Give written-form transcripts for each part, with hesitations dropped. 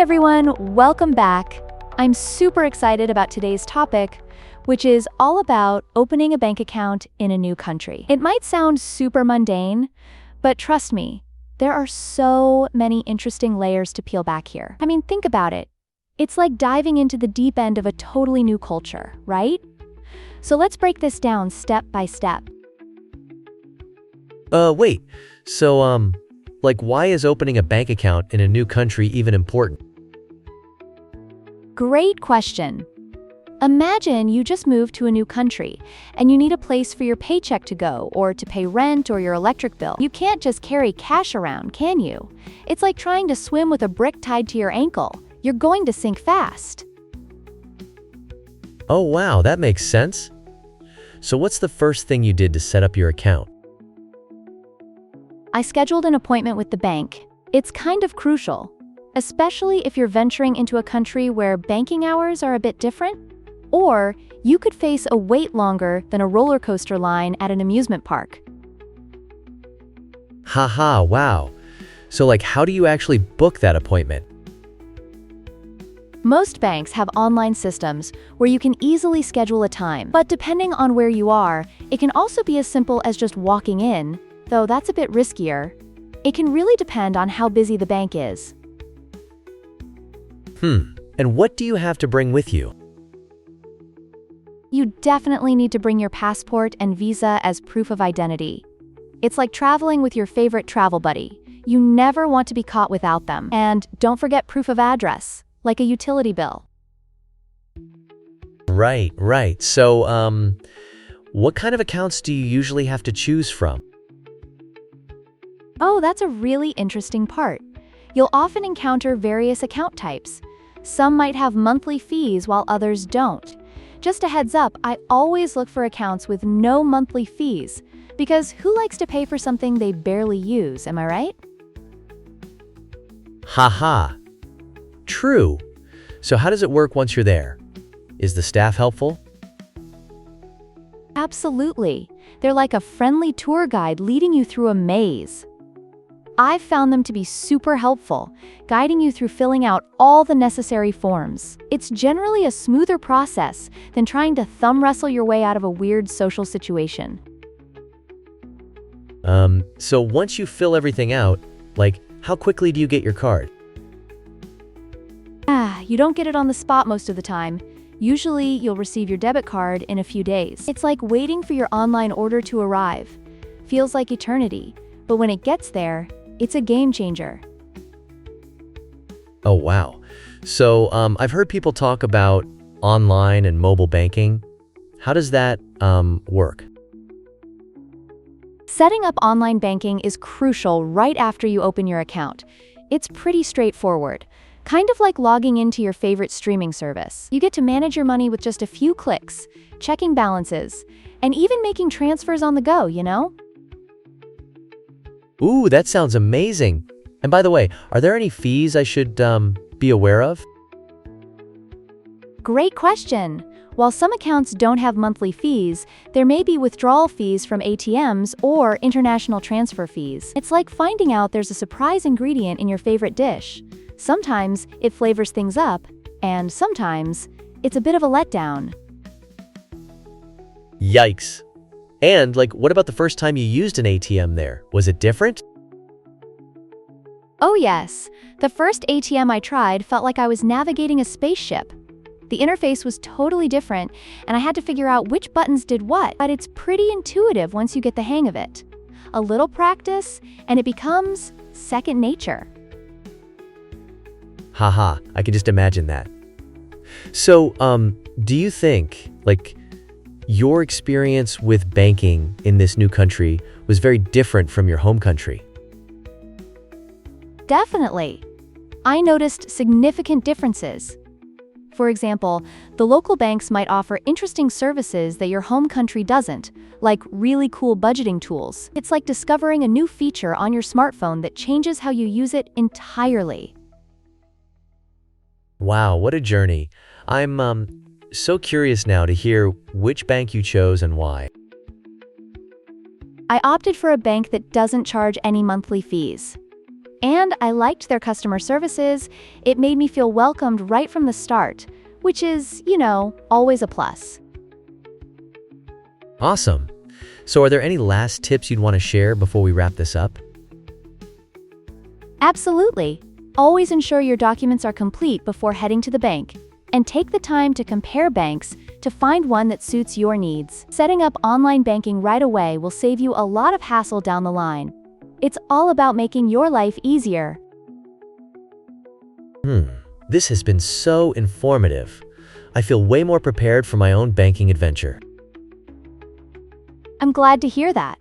everyone, welcome back. I'm super excited about today's topic, which is all about opening a bank account in a new country. It might sound super mundane, but trust me, there are so many interesting layers to peel back here. I mean, think about it. It's like diving into the deep end of a totally new culture, right? So let's break this down step by step. Wait. So, why is opening a bank account in a new country even important? Great question. Imagine you just moved to a new country and you need a place for your paycheck to go or to pay rent or your electric bill. You can't just carry cash around, can you? It's like trying to swim with a brick tied to your ankle. You're going to sink fast. Oh wow, that makes sense. So what's the first thing you did to set up your account? I scheduled an appointment with the bank. It's kind of crucial, especially if you're venturing into a country where banking hours are a bit different, or you could face a wait longer than a roller coaster line at an amusement park. Haha, wow. So how do you actually book that appointment? Most banks have online systems where you can easily schedule a time, but depending on where you are, it can also be as simple as just walking in, though that's a bit riskier. It can really depend on how busy the bank is. And what do you have to bring with you? You definitely need to bring your passport and visa as proof of identity. It's like traveling with your favorite travel buddy. You never want to be caught without them. And don't forget proof of address, like a utility bill. Right. So, what kind of accounts do you usually have to choose from? Oh, that's a really interesting part. You'll often encounter various account types. Some might have monthly fees while others don't. Just a heads up, I always look for accounts with no monthly fees, because who likes to pay for something they barely use, am I right? Haha. True. So how does it work once you're there? Is the staff helpful? Absolutely. They're like a friendly tour guide leading you through a maze. I've found them to be super helpful, guiding you through filling out all the necessary forms. It's generally a smoother process than trying to thumb wrestle your way out of a weird social situation. So once you fill everything out, how quickly do you get your card? You don't get it on the spot most of the time. Usually, you'll receive your debit card in a few days. It's like waiting for your online order to arrive. Feels like eternity, but when it gets there, it's a game changer. Oh, wow. So, I've heard people talk about online and mobile banking. How does that, work? Setting up online banking is crucial right after you open your account. It's pretty straightforward, kind of like logging into your favorite streaming service. You get to manage your money with just a few clicks, checking balances, and even making transfers on the go, you know? Ooh, that sounds amazing. And by the way, are there any fees I should, be aware of? Great question. While some accounts don't have monthly fees, there may be withdrawal fees from ATMs or international transfer fees. It's like finding out there's a surprise ingredient in your favorite dish. Sometimes it flavors things up, and sometimes it's a bit of a letdown. Yikes. And, what about the first time you used an ATM there? Was it different? Oh yes. The first ATM I tried felt like I was navigating a spaceship. The interface was totally different, and I had to figure out which buttons did what, but it's pretty intuitive once you get the hang of it. A little practice, and it becomes second nature. Haha, I can just imagine that. So, do you think, your experience with banking in this new country was very different from your home country? Definitely. I noticed significant differences. For example, the local banks might offer interesting services that your home country doesn't, like really cool budgeting tools. It's like discovering a new feature on your smartphone that changes how you use it entirely. Wow, what a journey. I'm so curious now to hear which bank you chose and why. I opted for a bank that doesn't charge any monthly fees. And I liked their customer services. It made me feel welcomed right from the start, which is, always a plus. Awesome. So are there any last tips you'd want to share before we wrap this up? Absolutely. Always ensure your documents are complete before heading to the bank. And take the time to compare banks to find one that suits your needs. Setting up online banking right away will save you a lot of hassle down the line. It's all about making your life easier. This has been so informative. I feel way more prepared for my own banking adventure. I'm glad to hear that.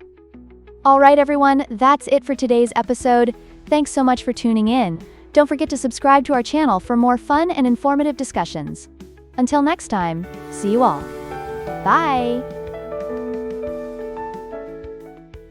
All right, everyone, that's it for today's episode. Thanks so much for tuning in. Don't forget to subscribe to our channel for more fun and informative discussions. Until next time, see you all. Bye!